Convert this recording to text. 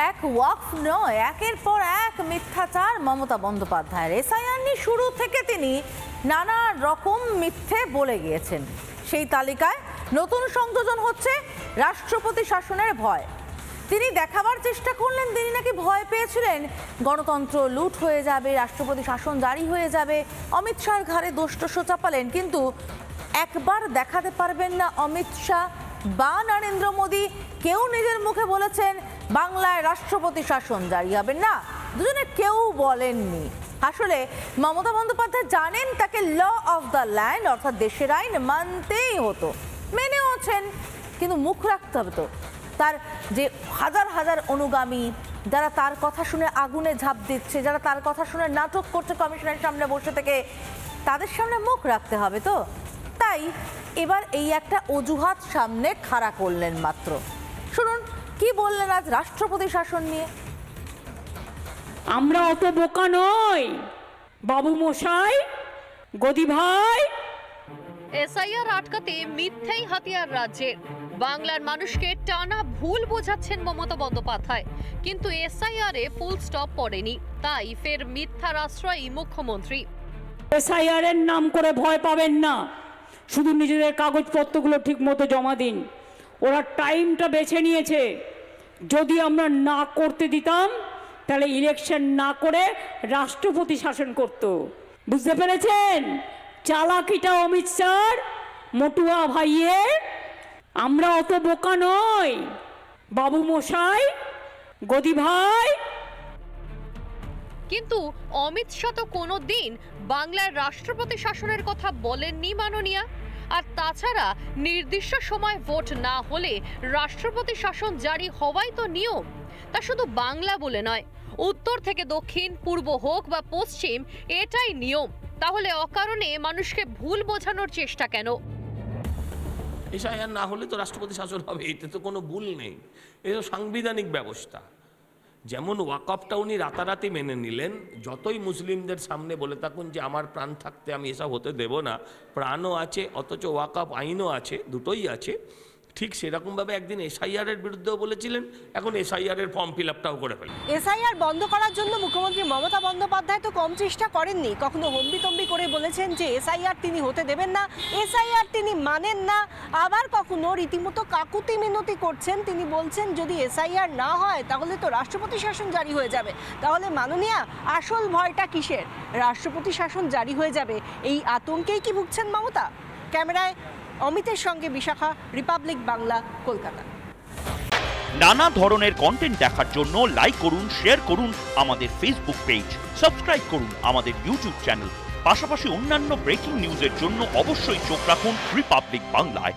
এক ওয়াকফ নয়, একের পর এক মিথ্যাচার মমতা বন্দ্যোপাধ্যায়ের। এসআইআর নিয়ে শুরু থেকে তিনি নানা রকম মিথ্যে বলে গিয়েছেন। সেই তালিকায় নতুন সংযোজন হচ্ছে রাষ্ট্রপতি শাসনের ভয়। তিনি দেখাবার চেষ্টা করলেন তিনি নাকি ভয় পেয়েছিলেন গণতন্ত্র লুট হয়ে যাবে, রাষ্ট্রপতি শাসন জারি হয়ে যাবে। অমিত শাহর ঘাড়ে দোষ চাপালেন, কিন্তু একবার দেখাতে পারবেন না অমিত শাহ বা নরেন্দ্র মোদী কেউ নিজের মুখে বলেছেন বাংলায় রাষ্ট্রপতি শাসন জারি হবে না। দুজনে কেউ বলেননি। আসলে মমতা বন্দ্যোপাধ্যায় জানেন তাকে ল অফ দ্য ল্যান্ড অর্থাৎ দেশের আইন মানতেই হতো, মেনেওছেন, কিন্তু মুখ রাখতে হবে তো। তার যে হাজার হাজার অনুগামী যারা তার কথা শুনে আগুনে ঝাঁপ দিচ্ছে, যারা তার কথা শুনে নাটক করছে কমিশনের সামনে বসে থেকে, তাদের সামনে মুখ রাখতে হবে তো। তাই এবার এই একটা অজুহাত সামনে খাড়া করলেন মাত্র। শুনুন কি বললেন আজ রাষ্ট্রপতি শাসন নিয়ে। আমরা অত বোকা নই বাবু মশাই, গদি ভাই। এসআইআর আটকাতে মিথ্যেই হাতিয়ার রাজ্যের। বাংলার মানুষকে টানা ভুল বোঝাচ্ছেন মমতা বন্দ্যোপাধ্যায়, কিন্তু এসআইআর এ ফুল স্টপ পড়েনি, তাই ফের মিথ্যার আশ্রয়ী মুখ্যমন্ত্রী। এসআইআর এর নাম করে ভয় পাবেন না, শুধু নিজেদের কাগজপত্রগুলো ঠিক মতো জমা দিন। ওরা টাইমটা বেছে নিয়েছে, যদি আমরা না করতে দিতাম তাহলে ইলেকশন না করে রাষ্ট্রপতি শাসন করত। বুঝতে পেরেছেন চালাকিটা অমিত শাহর, মটুয়া ভাইয়ের? আমরা অত বোকা নই বাবু মশাই, গদি ভাই। কিন্তু অমিত শাহ তো কোনোদিন বাংলার রাষ্ট্রপতি শাসনের কথা বলেননি মাননীয়া। আর তাছাড়া নির্দিষ্ট সময় ভোট না হলে রাষ্ট্রপতি শাসন জারি হওয়াই তো নিয়ম। তা শুধু বাংলা বলে নয়, উত্তর থেকে দক্ষিণ, পূর্ব হোক বা পশ্চিম, এটাই নিয়ম। তাহলে অকারণে মানুষকে ভুল বোঝানোর চেষ্টা কেন? এসআইআর না হলে তো রাষ্ট্রপতি শাসন হবে, এতে তো কোনো ভুল নেই। এটা সাংবিধানিক ব্যবস্থা। যেমন ওয়াকফটা উনি রাতারাতি মেনে নিলেন, যতই মুসলিমদের সামনে বলে থাকুন যে আমার প্রাণ থাকতে আমি এসব হতে দেব না, প্রাণও আছে অথচ ওয়াকফ আইনও আছে, দুটোই আছে। ঠিক সেরকমভাবে একদিন এসআইআর এর বিরুদ্ধেও বলেছিলেন, এখন এসআইআর এর ফর্ম ফিল আপটাও করে ফেলেন। এসআইআর বন্ধ করার জন্য মুখ্যমন্ত্রী মমতা বন্দ্যোপাধ্যায় তো কম চেষ্টা করেননি। কখনো হম্বিতম্বি করে বলেছেন যে এসআইআর তিনি হতে দেবেন না, এসআইআর তিনি মানেন না। আবার কখনো রীতিমতো কাকুতি মিনতি করছেন, তিনি বলছেন যদি এসআইআর না হয় তাহলে তো রাষ্ট্রপতি শাসন জারি হয়ে যাবে। তাহলে মাননীয়া আসল ভয়টা কিসের? রাষ্ট্রপতি শাসন জারি হয়ে যাবে এই আতঙ্কেই কি ভুগছেন মমতা? ক্যামেরায় অমিতের সঙ্গে বিশাখা, রিপাবলিক বাংলা, কলকাতা। নানা ধরনের কন্টেন্ট দেখার জন্য লাইক করুন, শেয়ার করুন আমাদের ফেসবুক পেজ, সাবস্ক্রাইব করুন আমাদের ইউটিউব চ্যানেল। পাশাপাশি অন্যান্য ব্রেকিং নিউজের জন্য অবশ্যই চোখ রাখুন রিপাবলিক বাংলায়।